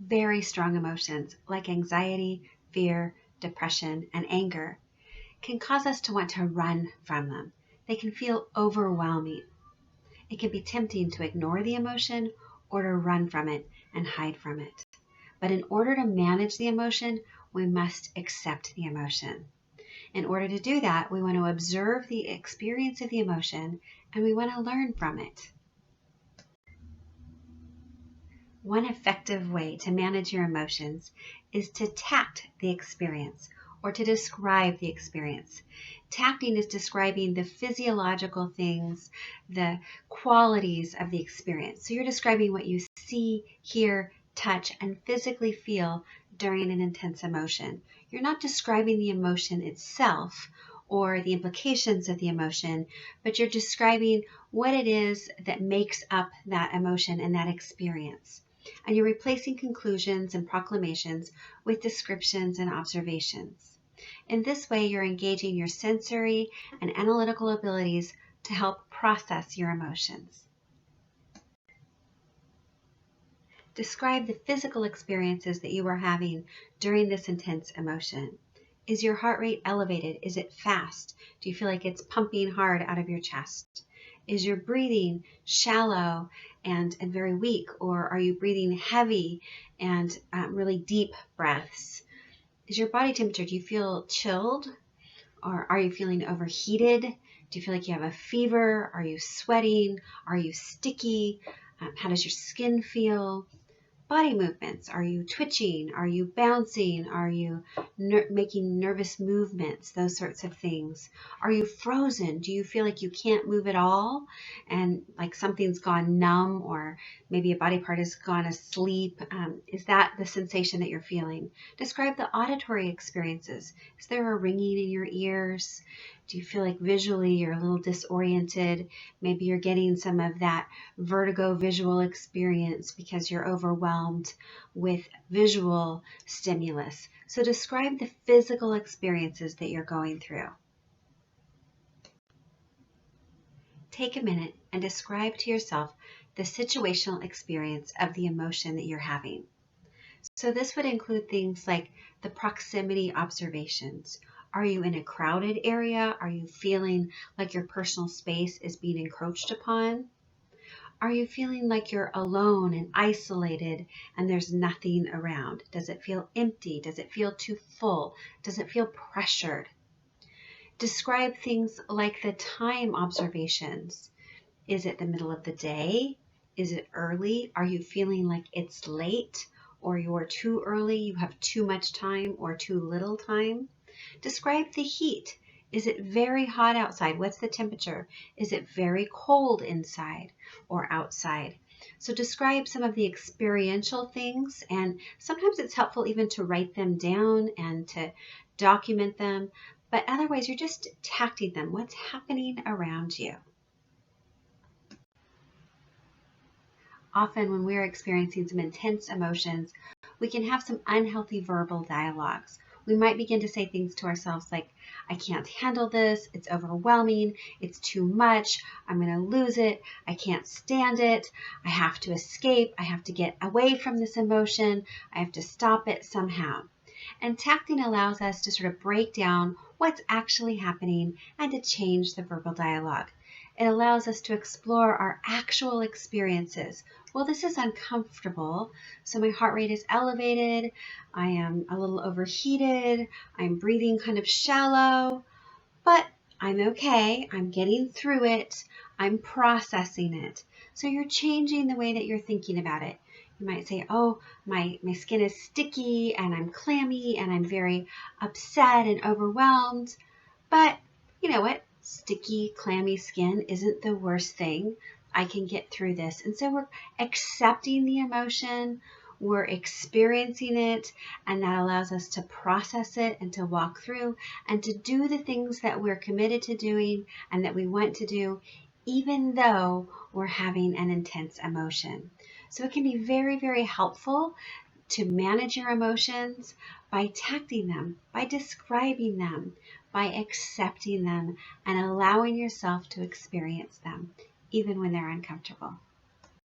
very strong emotions like anxiety, fear, depression, and anger can cause us to want to run from them. They can feel overwhelming. It can be tempting to ignore the emotion or to run from it and hide from it. But in order to manage the emotion, we must accept the emotion. In order to do that, we want to observe the experience of the emotion and we want to learn from it. One effective way to manage your emotions is to tact the experience or to describe the experience. Tacting is describing the physiological things, the qualities of the experience. So you're describing what you see, hear, touch, and physically feel during an intense emotion. You're not describing the emotion itself or the implications of the emotion, but you're describing what it is that makes up that emotion and that experience. And you're replacing conclusions and proclamations with descriptions and observations. In this way, you're engaging your sensory and analytical abilities to help process your emotions. Describe the physical experiences that you are having during this intense emotion. Is your heart rate elevated? Is it fast? Do you feel like it's pumping hard out of your chest? Is your breathing shallow and very weak, or are you breathing heavy and really deep breaths? Is your body temperature, do you feel chilled, or are you feeling overheated? Do you feel like you have a fever? Are you sweating? Are you sticky? How does your skin feel? Body movements. Are you twitching? Are you bouncing? Are you making nervous movements? Those sorts of things. Are you frozen? Do you feel like you can't move at all and like something's gone numb, or maybe a body part has gone asleep? Is that the sensation that you're feeling? Describe the auditory experiences. Is there a ringing in your ears? Do you feel like visually you're a little disoriented? Maybe you're getting some of that vertigo visual experience because you're overwhelmed with visual stimulus. So describe the physical experiences that you're going through. Take a minute and describe to yourself the situational experience of the emotion that you're having. So this would include things like the proximity observations. Are you in a crowded area? Are you feeling like your personal space is being encroached upon? Are you feeling like you're alone and isolated and there's nothing around? Does it feel empty? Does it feel too full? Does it feel pressured? Describe things like the time observations. Is it the middle of the day? Is it early? Are you feeling like it's late, or you're too early, you have too much time or too little time? Describe the heat. Is it very hot outside? What's the temperature? Is it very cold inside or outside? So describe some of the experiential things, and sometimes it's helpful even to write them down and to document them, but otherwise you're just tacting them. What's happening around you? Often when we're experiencing some intense emotions, we can have some unhealthy verbal dialogues. We might begin to say things to ourselves like, I can't handle this, it's overwhelming, it's too much, I'm going to lose it, I can't stand it, I have to escape, I have to get away from this emotion, I have to stop it somehow. And tacting allows us to sort of break down what's actually happening and to change the verbal dialogue. It allows us to explore our actual experiences. Well, this is uncomfortable, so my heart rate is elevated, I am a little overheated, I'm breathing kind of shallow, but I'm okay, I'm getting through it, I'm processing it. So you're changing the way that you're thinking about it. You might say, oh, my skin is sticky and I'm clammy and I'm very upset and overwhelmed, but you know what? Sticky, clammy skin isn't the worst thing. I can get through this. And so we're accepting the emotion, we're experiencing it, and that allows us to process it and to walk through and to do the things that we're committed to doing and that we want to do, even though we're having an intense emotion. So it can be very, very helpful to manage your emotions by tacting them, by describing them, by accepting them, and allowing yourself to experience them, even when they're uncomfortable.